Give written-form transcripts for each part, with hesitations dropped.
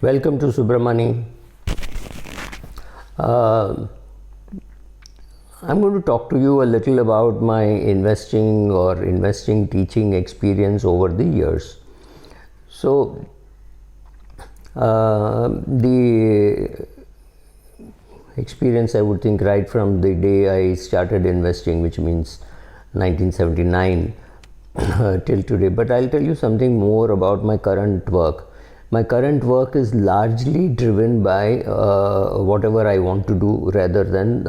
Welcome to Subramani. I'm going to talk to you a little about my investing teaching experience over the years. So, the experience, I would think, right from the day I started investing, which means 1979 till today. But I'll tell you something more about my current work. My current work is largely driven by whatever I want to do rather than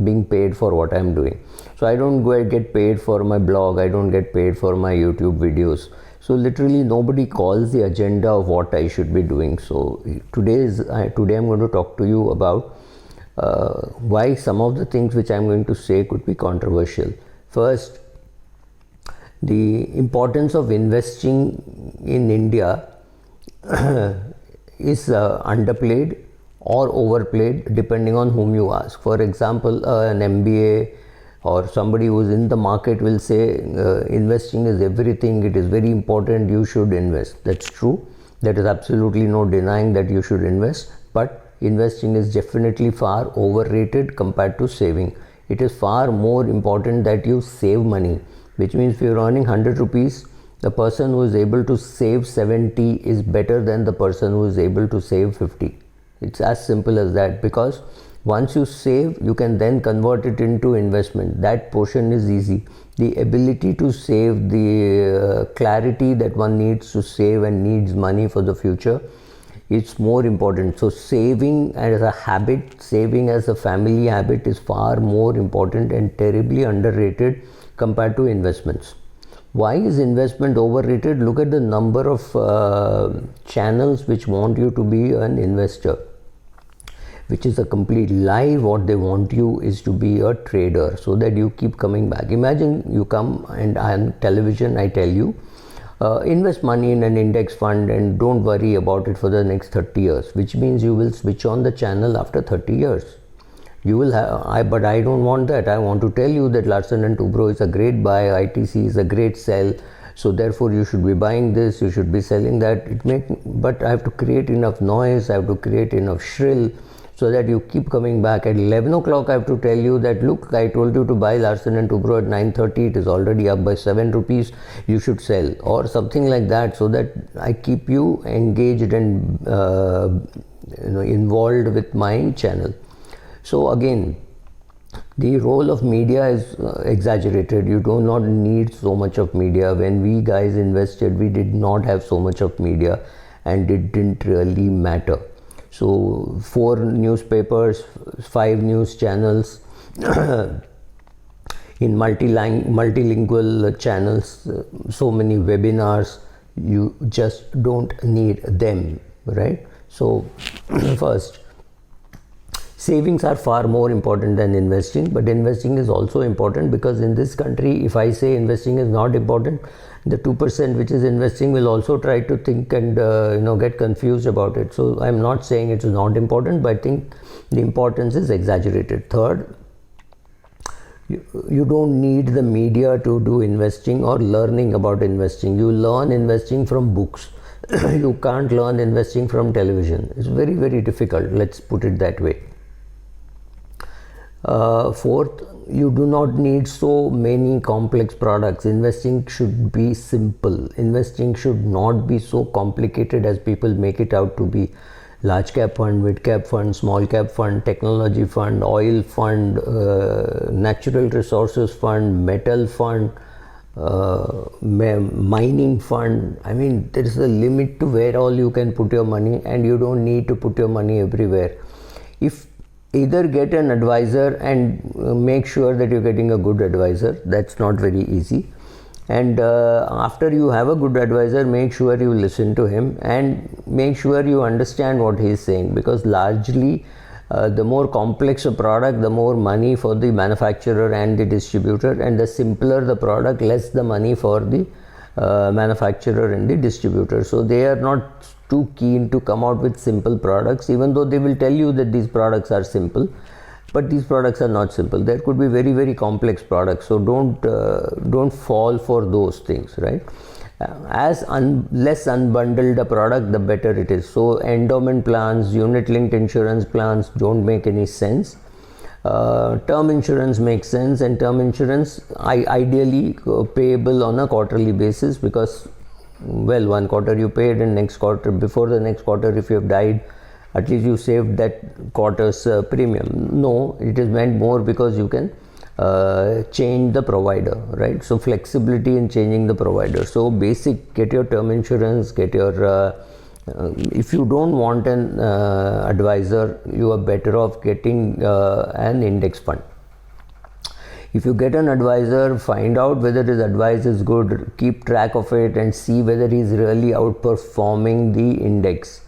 being paid for what I'm doing. So I don't get paid for my blog, I don't get paid for my YouTube videos. So literally nobody calls the agenda of what I should be doing. So today I'm going to talk to you about why some of the things which I'm going to say could be controversial. First, the importance of investing in India is underplayed or overplayed depending on whom you ask. For example, an MBA or somebody who's in the market will say investing is everything, it is very important, you should invest. That's true. There is absolutely no denying that you should invest, but investing is definitely far overrated compared to saving. It is far more important that you save money, which means if you're earning 100 rupees, the person who is able to save 70 is better than the person who is able to save 50. It's as simple as that, because once you save, you can then convert it into investment. That portion is easy. The ability to save, the clarity that one needs to save and needs money for the future, it's more important. So saving as a habit, saving as a family habit is far more important and terribly underrated compared to investments. Why is investment overrated? Look at the number of channels which want you to be an investor, which is a complete lie. What they want you is to be a trader so that you keep coming back. Imagine you come and on television I tell you, invest money in an index fund and don't worry about it for the next 30 years, which means you will switch on the channel after 30 years. You will have, but I don't want that. I want to tell you that Larsen & Toubro is a great buy, ITC is a great sell, so therefore you should be buying this, you should be selling that. But I have to create enough noise, I have to create enough shrill so that you keep coming back. At 11 o'clock I have to tell you that, look, I told you to buy Larsen & Toubro at 9:30, it is already up by 7 rupees, you should sell, or something like that, so that I keep you engaged and involved with my channel. So again, the role of media is exaggerated. You do not need so much of media. When we guys invested, we did not have so much of media and it didn't really matter. So 4 newspapers, 5 news channels, in multilingual channels, so many webinars, you just don't need them, right? So first, savings are far more important than investing, but investing is also important, because in this country, if I say investing is not important, the 2% which is investing will also try to think and get confused about it. So I'm not saying it is not important, but I think the importance is exaggerated. Third, you don't need the media to do investing or learning about investing. You learn investing from books. You can't learn investing from television. It's very, very difficult. Let's put it that way. Fourth, you do not need so many complex products. Investing should be simple. Investing should not be so complicated as people make it out to be. Large cap fund, mid cap fund, small cap fund, technology fund, oil fund, natural resources fund, metal fund, mining fund. I mean, there is a limit to where all you can put your money, and you don't need to put your money everywhere. Either get an advisor and make sure that you're getting a good advisor. That's not very easy. And after you have a good advisor, make sure you listen to him and make sure you understand what he's saying, because largely the more complex a product, the more money for the manufacturer and the distributor, and the simpler the product, less the money for the manufacturer and the distributor. So they are not too keen to come out with simple products, even though they will tell you that these products are simple, but these products are not simple. There could be very, very complex products, so don't fall for those things, right? Less unbundled the product, the better it is. So endowment plans, unit linked insurance plans don't make any sense. Term insurance makes sense, and term insurance ideally payable on a quarterly basis, because well, one quarter you paid and next quarter, before the next quarter, if you have died, at least you saved that quarter's premium. No, it is meant more because you can change the provider, right? So flexibility in changing the provider. So basic, get your term insurance, get your if you don't want an advisor, you are better off getting an index fund. If you get an advisor, find out whether his advice is good, keep track of it and see whether he is really outperforming the index.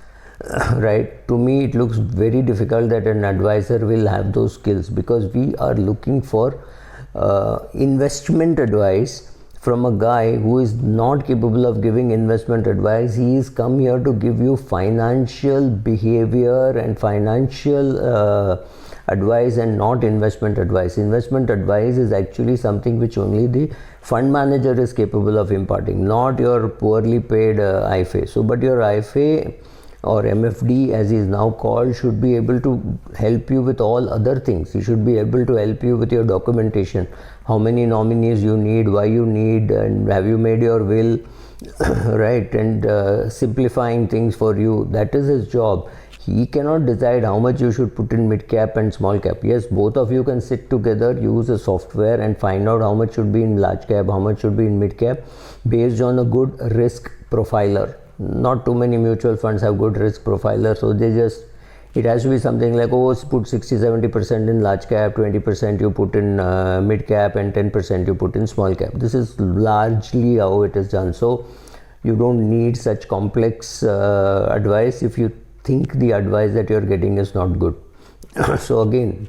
Right? To me, it looks very difficult that an advisor will have those skills, because we are looking for investment advice from a guy who is not capable of giving investment advice. He is come here to give you financial behavior and financial advice, and not investment advice. Investment advice is actually something which only the fund manager is capable of imparting, not your poorly paid IFA. So, but your IFA or MFD, as he is now called, should be able to help you with all other things. He should be able to help you with your documentation, how many nominees you need, why you need, and have you made your will, right? And simplifying things for you. That is his job. He cannot decide how much you should put in mid cap and small cap. Yes, both of you can sit together, use a software and find out how much should be in large cap, how much should be in mid cap, based on a good risk profiler. Not too many mutual funds have good risk profiler, so they just, it has to be something like, oh, put 60-70% in large cap, 20% you put in mid cap, and 10% you put in small cap. This is largely how it is done. So you don't need such complex advice if you think the advice that you're getting is not good. So again,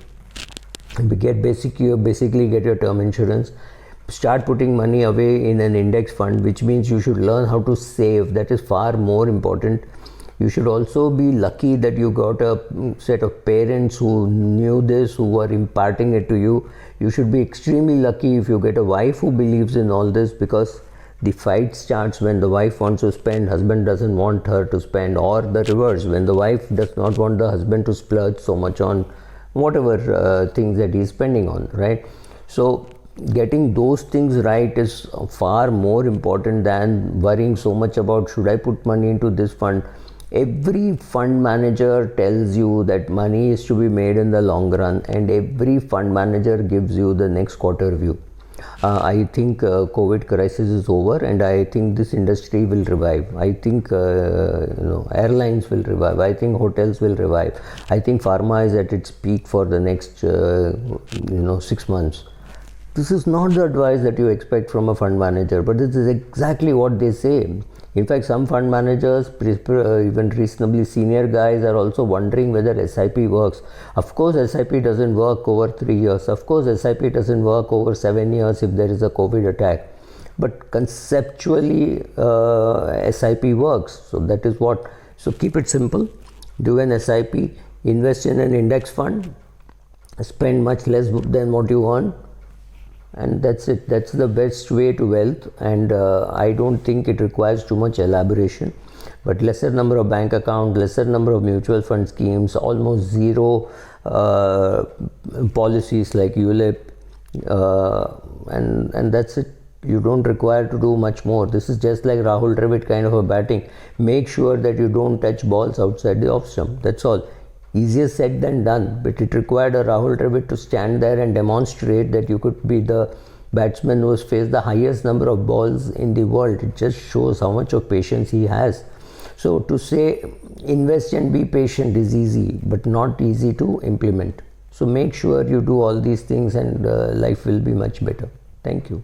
you basically get your term insurance. Start putting money away in an index fund, which means you should learn how to save. That is far more important. You should also be lucky that you got a set of parents who knew this, who were imparting it to you. You should be extremely lucky if you get a wife who believes in all this, because the fight starts when the wife wants to spend, husband doesn't want her to spend, or the reverse, when the wife does not want the husband to splurge so much on whatever things that he's spending on, right? So getting those things right is far more important than worrying so much about, should I put money into this fund? Every fund manager tells you that money is to be made in the long run, and every fund manager gives you the next quarter view. I think COVID crisis is over, and I think this industry will revive. I think airlines will revive. I think hotels will revive. I think pharma is at its peak for the next 6 months. This is not the advice that you expect from a fund manager, but this is exactly what they say. In fact, some fund managers, even reasonably senior guys, are also wondering whether SIP works. Of course, SIP doesn't work over 3 years. Of course, SIP doesn't work over 7 years if there is a COVID attack. But conceptually, SIP works. So that is what. So keep it simple. Do an SIP, invest in an index fund, spend much less than what you earn. And that's it. That's the best way to wealth, and I don't think it requires too much elaboration. But lesser number of bank accounts, lesser number of mutual fund schemes, almost zero policies like ULIP, and that's it. You don't require to do much more. This is just like Rahul Dravid kind of a batting. Make sure that you don't touch balls outside the off stump. That's all. Easier said than done, but it required a Rahul Dravid to stand there and demonstrate that you could be the batsman who has faced the highest number of balls in the world. It just shows how much of patience he has. So to say invest and be patient is easy, but not easy to implement. So make sure you do all these things, and life will be much better. Thank you.